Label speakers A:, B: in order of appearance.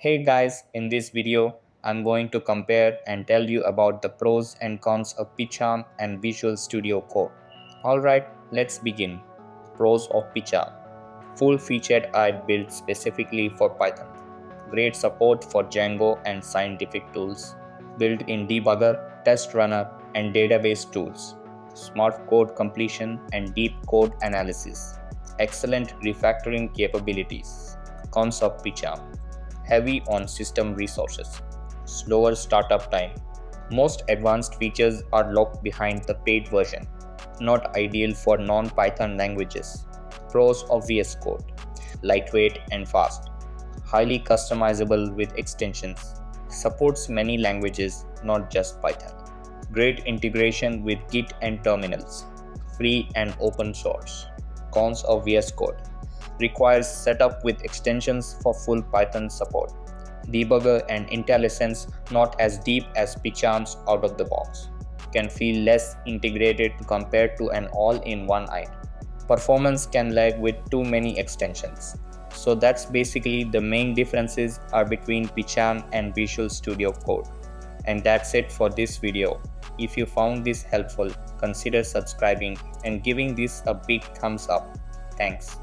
A: Hey guys, in this video, I'm going to compare and tell you about the pros and cons of PyCharm and Visual Studio Code. Alright, let's begin. Pros of PyCharm. Full-featured AI built specifically for Python. Great support for Django and scientific tools. Built-in debugger, test runner, and database tools. Smart code completion and deep code analysis. Excellent refactoring capabilities. Cons of PyCharm. Heavy on system resources, slower startup time. Most advanced features are locked behind the paid version, not ideal for non-Python languages. Pros of VS Code: lightweight and fast, highly customizable with extensions, supports many languages, not just Python. Great integration with Git and terminals, free and open source. Cons of VS Code: requires setup with extensions for full Python support. Debugger and IntelliSense not as deep as PyCharm's out of the box. Can feel less integrated compared to an all-in-one IDE. Performance can lag with too many extensions. So that's basically the main differences are between PyCharm and Visual Studio Code. And that's it for this video. If you found this helpful, consider subscribing and giving this a big thumbs up. Thanks.